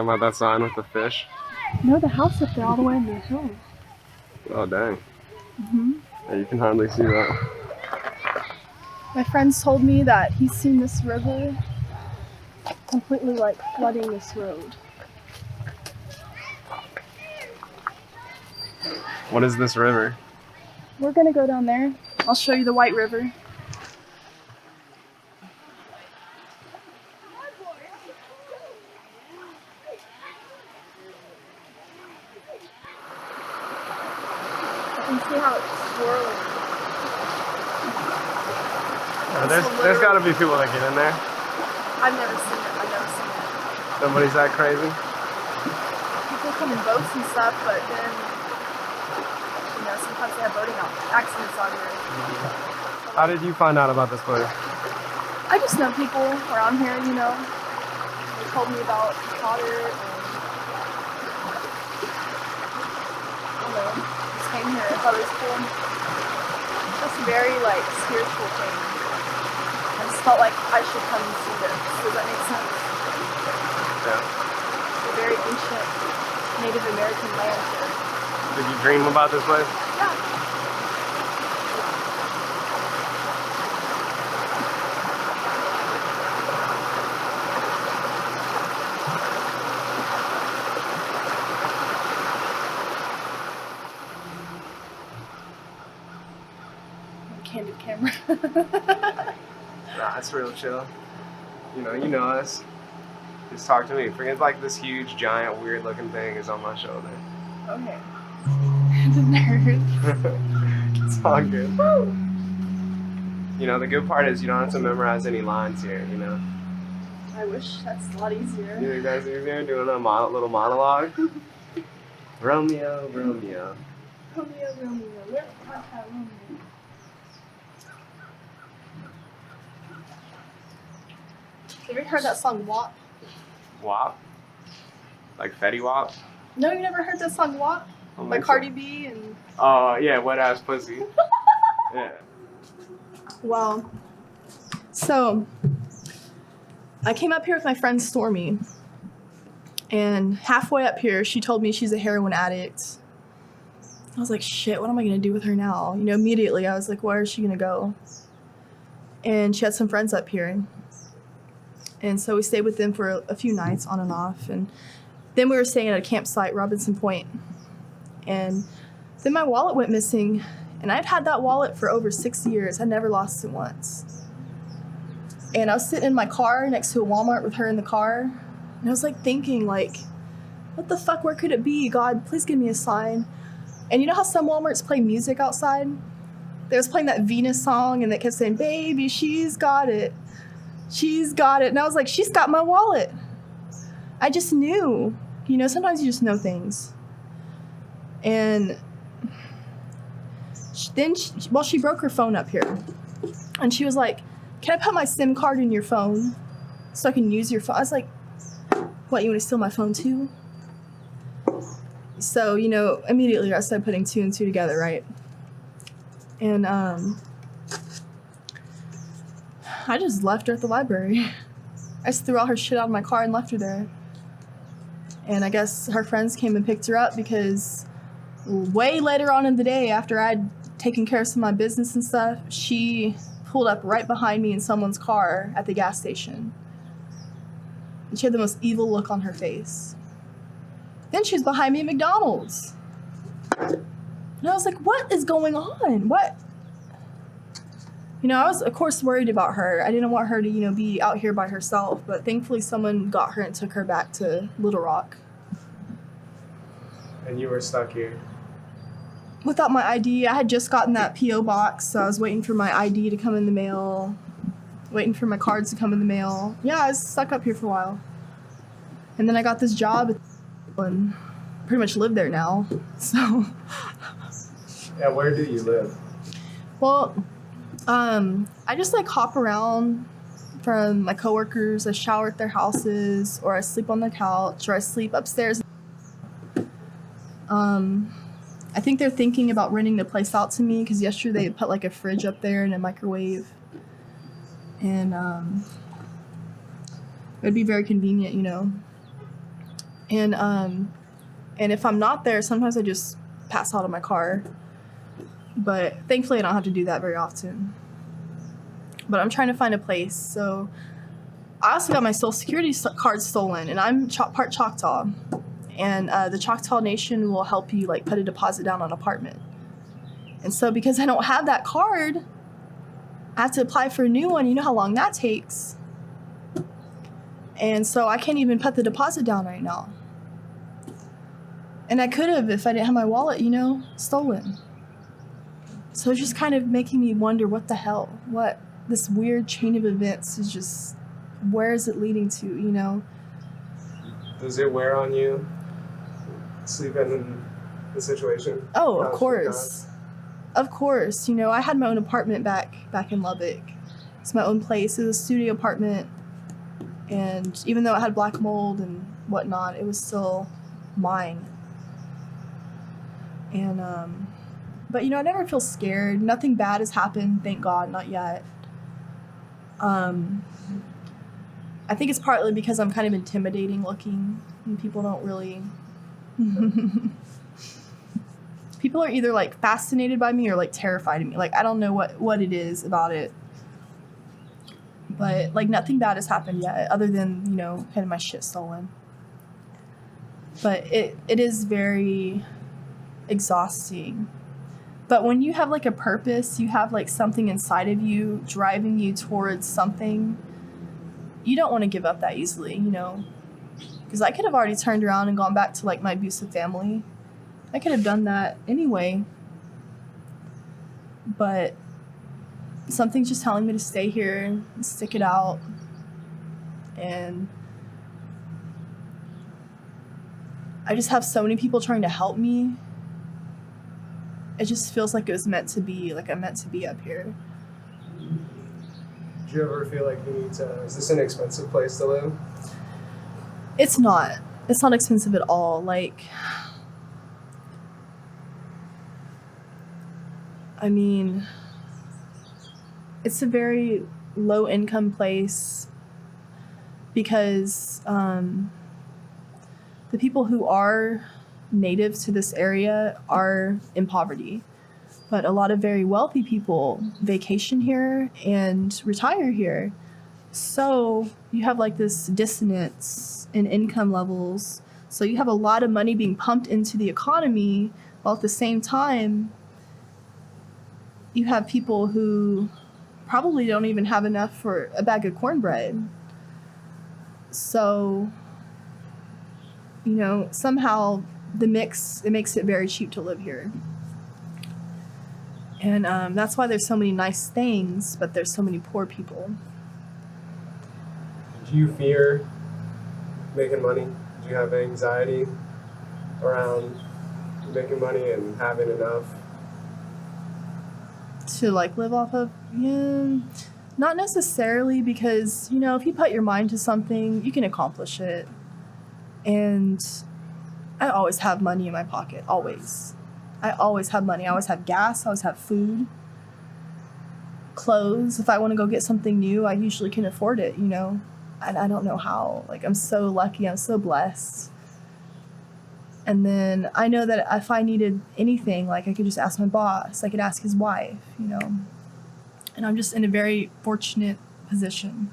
talking about that sign with the fish? No, the house up there all the way in the hill. Oh, dang. Mm-hmm. Yeah, you can hardly see that. My friends told me that he's seen this river completely like flooding this road. What is this river? We're gonna go down there. I'll show you the White River. You can see how it's swirling. There's got to be people that get in there. I've never seen it. Nobody's that crazy. People come in boats and stuff, but then, sometimes they have boating accidents on here. How did you find out about this place? I just know people around here, They told me about Potter and, just came here. I thought it was cool. It's a very, spiritual thing. I just felt like I should come and see this. Does that make sense? Yeah. It's a very ancient Native American land here. Did you dream about this place? Yeah. Candid camera. Nah, it's real chill. You know us. Just talk to me. Forget this huge, giant, weird looking thing is on my shoulder. Okay. The nerd. It's all good. Woo! The good part is you don't have to memorize any lines here, I wish that's a lot easier. You think that's easier? Doing a little monologue? Romeo, Romeo. Romeo, Romeo. Where's my cat, Romeo? Have you ever heard that song WAP? WAP? Like Fetty Wap? No, you never heard that song WAP? By Cardi B and... Oh, yeah, Wet Ass Pussy. Yeah. Wow. So, I came up here with my friend Stormy. And halfway up here, she told me she's a heroin addict. I was like, shit, what am I going to do with her now? Immediately I was like, where is she going to go? And she had some friends up here. And so we stayed with them for a few nights on and off. And then we were staying at a campsite, Robinson Point. And then my wallet went missing. And I'd had that wallet for over 6 years. I never lost it once. And I was sitting in my car next to a Walmart with her in the car. And I was thinking what the fuck, where could it be? God, please give me a sign. And you know how some Walmarts play music outside? They was playing that Venus song and they kept saying, baby, she's got it. She's got it. And I was like, she's got my wallet. I just knew. Sometimes you just know things. And then she broke her phone up here. And she was like, can I put my SIM card in your phone so I can use your phone? I was like, what, you want to steal my phone too? So, immediately I started putting two and two together, right? And I just left her at the library. I just threw all her shit out of my car and left her there. And I guess her friends came and picked her up because way later on in the day, after I'd taken care of some of my business and stuff, she pulled up right behind me in someone's car at the gas station. And she had the most evil look on her face. Then she was behind me at McDonald's. And I was like, what is going on? What? I was, of course, worried about her. I didn't want her to, be out here by herself. But thankfully, someone got her and took her back to Little Rock. And you were stuck here? Without my ID. I had just gotten that P.O. box, so I was waiting for my ID to come in the mail. Waiting for my cards to come in the mail. Yeah, I was stuck up here for a while. And then I got this job and pretty much live there now. So. Yeah, where do you live? Well, I just hop around from my coworkers. I shower at their houses, or I sleep on the couch, or I sleep upstairs. I think they're thinking about renting the place out to me because yesterday they put a fridge up there and a microwave. And it'd be very convenient, And if I'm not there, sometimes I just pass out in my car. But thankfully, I don't have to do that very often. But I'm trying to find a place. So I also got my Social Security card stolen, and I'm part Choctaw. And the Choctaw Nation will help you like put a deposit down on an apartment. And so because I don't have that card, I have to apply for a new one. You know how long that takes. And so I can't even put the deposit down right now. And I could have if I didn't have my wallet, stolen. So it's just kind of making me wonder what the hell, what this weird chain of events is just, where is it leading to, Does it wear on you, sleeping in the situation? Oh, of course. Of course. I had my own apartment back in Lubbock. It's my own place. It was a studio apartment. And even though it had black mold and whatnot, it was still mine. And, but I never feel scared. Nothing bad has happened, thank God, not yet. I think it's partly because I'm kind of intimidating looking, and people don't really... People are either, like, fascinated by me or, like, terrified of me. Like, I don't know what it is about it. But, like, nothing bad has happened yet, other than, having my shit stolen. But it is very exhausting. But when you have, like, a purpose, you have, like, something inside of you driving you towards something, you don't want to give up that easily, Because I could have already turned around and gone back to, like, my abusive family. I could have done that anyway. But something's just telling me to stay here and stick it out. And I just have so many people trying to help me. It just feels like it was meant to be, like I'm meant to be up here. Do you ever feel like you need to... Is this an expensive place to live? It's not. It's not expensive at all. Like... I mean, it's a very low-income place because the people who are native to this area are in poverty. But a lot of very wealthy people vacation here and retire here. So you have like this dissonance in income levels. So you have a lot of money being pumped into the economy, while at the same time, you have people who probably don't even have enough for a bag of cornbread. So, somehow it makes it very cheap to live here. And that's why there's so many nice things, but there's so many poor people. Do you fear making money? Do you have anxiety around making money and having enough? To like live off of? Yeah, not necessarily, because if you put your mind to something, you can accomplish it. And I always have money in my pocket, always. I always have money. I always have gas. I always have food, clothes. If I want to go get something new, I usually can afford it. And I don't know how. Like, I'm so lucky. I'm so blessed. And then I know that if I needed anything, like I could just ask my boss, I could ask his wife, And I'm just in a very fortunate position.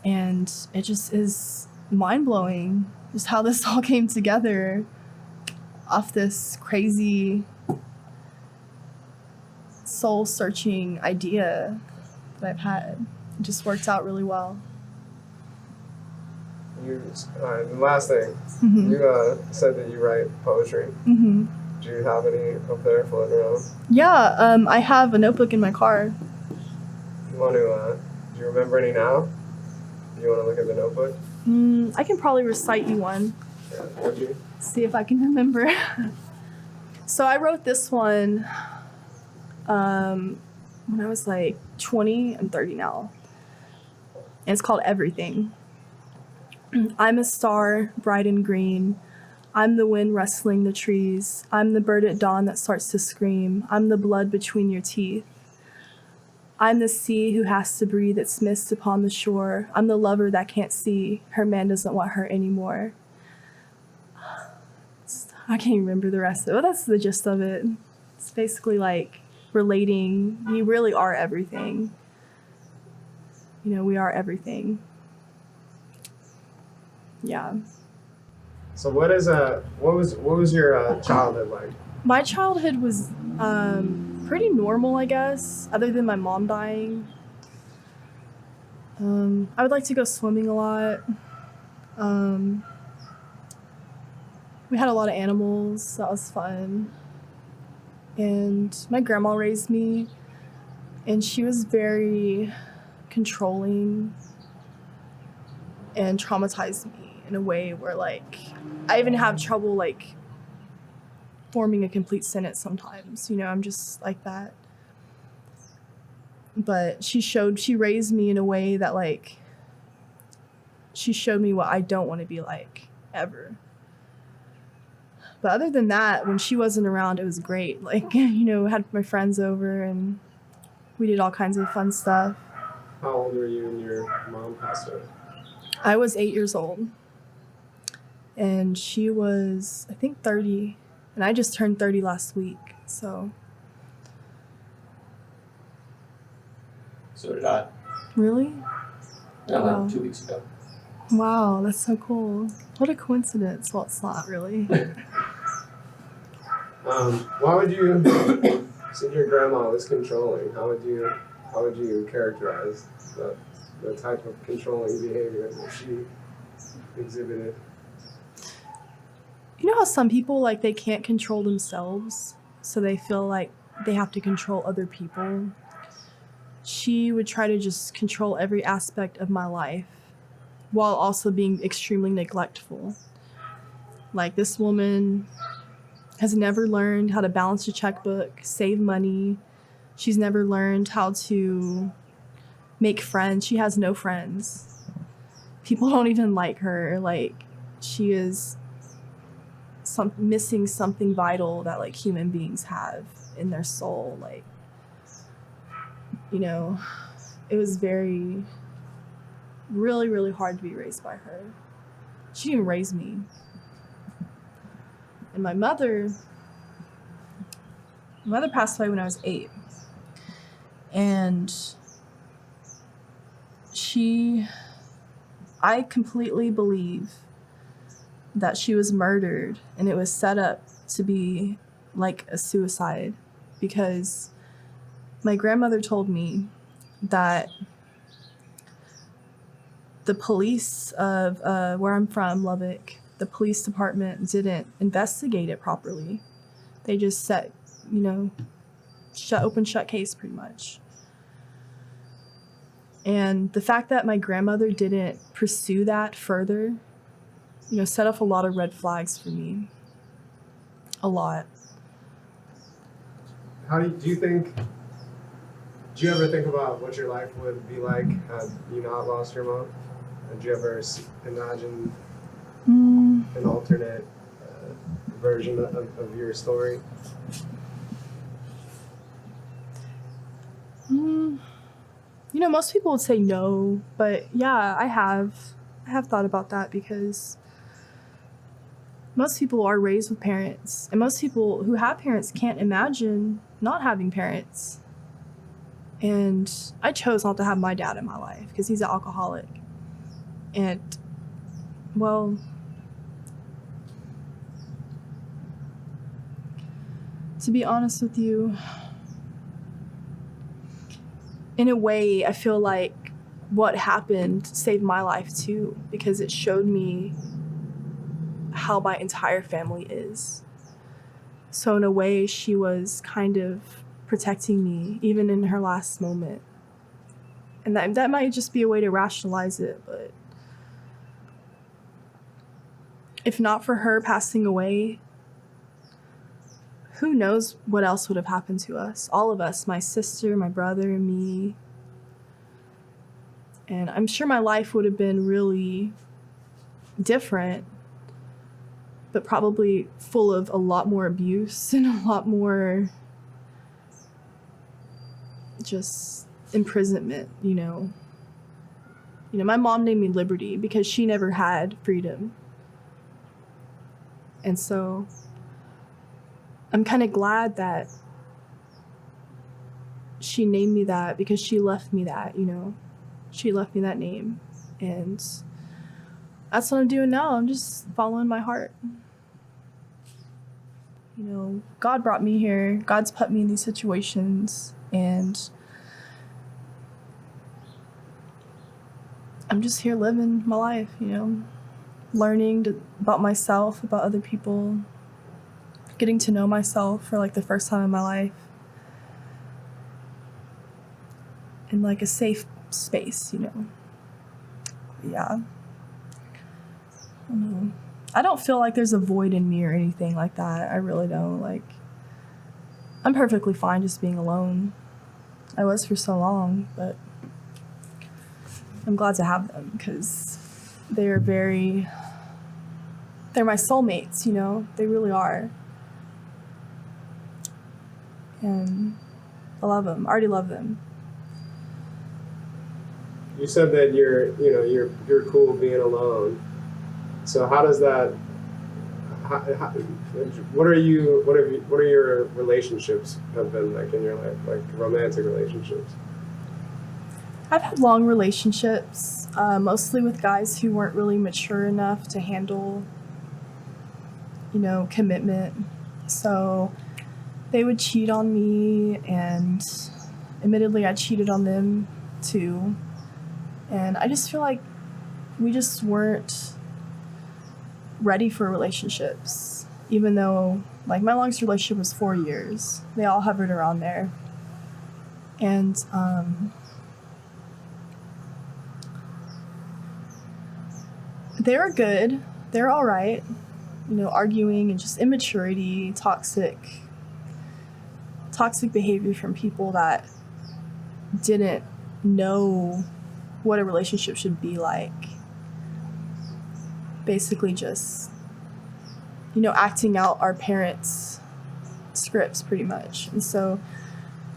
And it just is mind-blowing just how this all came together off this crazy soul-searching idea that I've had. It just worked out really well. The last thing, Mm-hmm. you said that you write poetry. Mm-hmm. Do you have any up there floating around? Yeah, I have a notebook in my car. You want to? Do you remember any now? Do you want to look at the notebook? I can probably recite you one. Yeah, would you? See if I can remember. So I wrote this one when I was like 20. I'm 30 now. And it's called Everything. I'm a star, bright and green. I'm the wind rustling the trees. I'm the bird at dawn that starts to scream. I'm the blood between your teeth. I'm the sea who has to breathe its mist upon the shore. I'm the lover that can't see. Her man doesn't want her anymore. I can't even remember the rest of it, but that's the gist of it. It's basically like relating. You really are everything. You know, we are everything. Yeah. So what was your childhood like? My childhood was pretty normal, I guess, other than my mom dying. I would like to go swimming a lot. We had a lot of animals. That was fun. And my grandma raised me, and she was very controlling and traumatized me in a way where, like, I even have trouble, like, forming a complete sentence sometimes. You know, I'm just like that. But she raised me in a way that, like, she showed me what I don't want to be like, ever. But other than that, when she wasn't around, it was great. Like, you know, I had my friends over and we did all kinds of fun stuff. How old were you when your mom passed away? I was 8 years old. And she was, I think, 30. And I just turned 30 last week, so. So did I. Really? Wow. Like 2 weeks ago. Wow, that's so cool. What a coincidence. Well, it's not really. Why would you, since your grandma was controlling, how would you characterize the type of controlling behavior that she exhibited? You know how some people, like, they can't control themselves, so they feel like they have to control other people? She would try to just control every aspect of my life while also being extremely neglectful. Like, this woman has never learned how to balance a checkbook, save money. She's never learned how to make friends. She has no friends. People don't even like her. Like, she is missing something vital that, like, human beings have in their soul. Like, you know, it was really, really hard to be raised by her. She didn't raise me. And my mother passed away when I was 8. And I completely believe that she was murdered and it was set up to be like a suicide, because my grandmother told me that the police of where I'm from, Lubbock, the police department didn't investigate it properly. They just shut case pretty much. And the fact that my grandmother didn't pursue that further, you know, set off a lot of red flags for me. A lot. Do you ever think about what your life would be like had you not lost your mom? Did you ever imagine an alternate version of your story? You know, most people would say no, but yeah, I have thought about that, because most people are raised with parents, and most people who have parents can't imagine not having parents. And I chose not to have my dad in my life because he's an alcoholic. And, well, to be honest with you, in a way, I feel like what happened saved my life too, because it showed me how my entire family is. So in a way, she was kind of protecting me, even in her last moment. And that might just be a way to rationalize it, but if not for her passing away, who knows what else would have happened to us? All of us, my sister, my brother, and me. And I'm sure my life would have been really different, but probably full of a lot more abuse and a lot more just imprisonment, you know. You know, my mom named me Liberty because she never had freedom. And so I'm kind of glad that she named me that, because she left me that, you know. She left me that name. And that's what I'm doing now. I'm just following my heart. You know, God brought me here. God's put me in these situations. And I'm just here living my life, you know, learning about myself, about other people, getting to know myself for like the first time in my life. In like a safe space, you know. Yeah. I don't know. I don't feel like there's a void in me or anything like that. I really don't. Like, I'm perfectly fine just being alone. I was for so long, but I'm glad to have them because they're my soulmates, you know? They really are. And I love them. I already love them. You said that you're cool being alone. So how does that? What are your relationships have been like in your life, like romantic relationships? I've had long relationships, mostly with guys who weren't really mature enough to handle, you know, commitment. So they would cheat on me, and admittedly I cheated on them too. And I just feel like we just weren't ready for relationships, even though like my longest relationship was 4 years. They all hovered around there. And they were good. They're all right. You know, arguing and just immaturity, toxic behavior from people that didn't know what a relationship should be like. Basically just, you know, acting out our parents' scripts pretty much. And so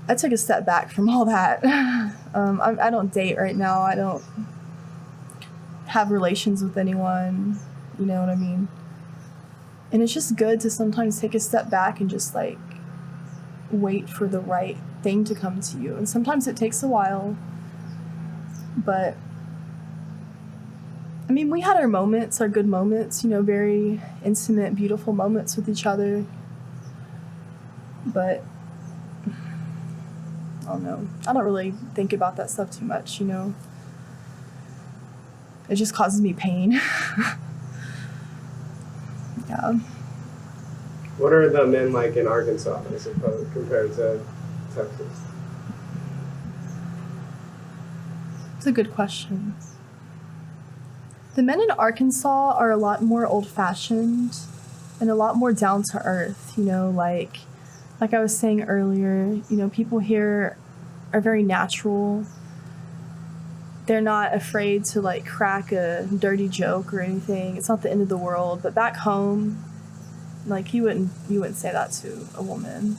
I took a step back from all that. I don't date right now. I don't have relations with anyone. You know what I mean? And it's just good to sometimes take a step back and just like wait for the right thing to come to you. And sometimes it takes a while. But I mean, we had our moments, our good moments, you know, very intimate, beautiful moments with each other. But I don't know. I don't really think about that stuff too much, you know. It just causes me pain. Yeah. What are the men like in Arkansas, I suppose, compared to Texas? It's a good question. The men in Arkansas are a lot more old-fashioned and a lot more down to earth, you know, like I was saying earlier, you know, people here are very natural. They're not afraid to like crack a dirty joke or anything. It's not the end of the world. But back home, like you wouldn't say that to a woman.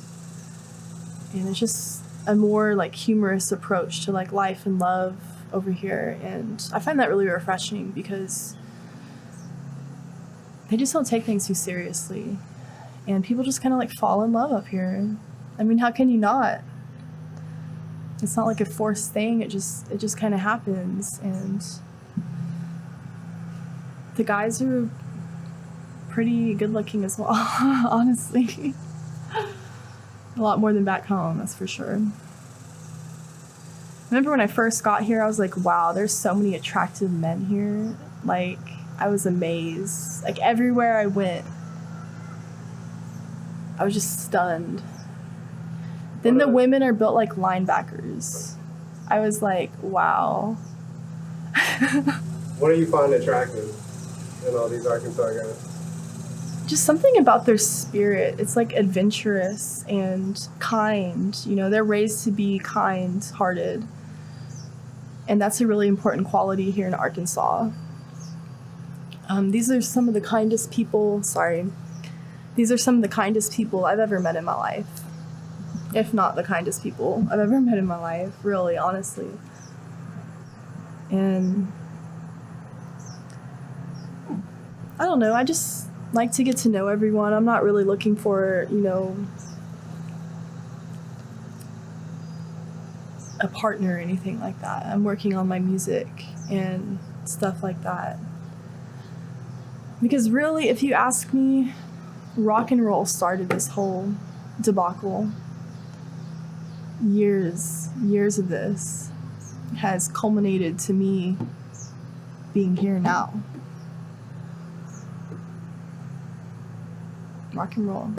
And it's just a more like humorous approach to like life and love over here. And I find that really refreshing because they just don't take things too seriously. And people just kind of like fall in love up here. I mean, how can you not? It's not like a forced thing. It just kind of happens. And the guys are pretty good looking as well, honestly. A lot more than back home, that's for sure. I remember when I first got here, I was like, wow, there's so many attractive men here. Like, I was amazed. Like, everywhere I went, I was just stunned. Then the women are built like linebackers. I was like, wow. What do you find attractive in all these Arkansas guys? Just something about their spirit. It's like adventurous and kind. You know, they're raised to be kind-hearted. And that's a really important quality here in Arkansas. These are some of the kindest people I've ever met in my life. If not the kindest people I've ever met in my life, really, honestly. And I don't know, like to get to know everyone. I'm not really looking for, you know, a partner or anything like that. I'm working on my music and stuff like that. Because really, if you ask me, rock and roll started this whole debacle. Years of this has culminated to me being here now. Rock and roll.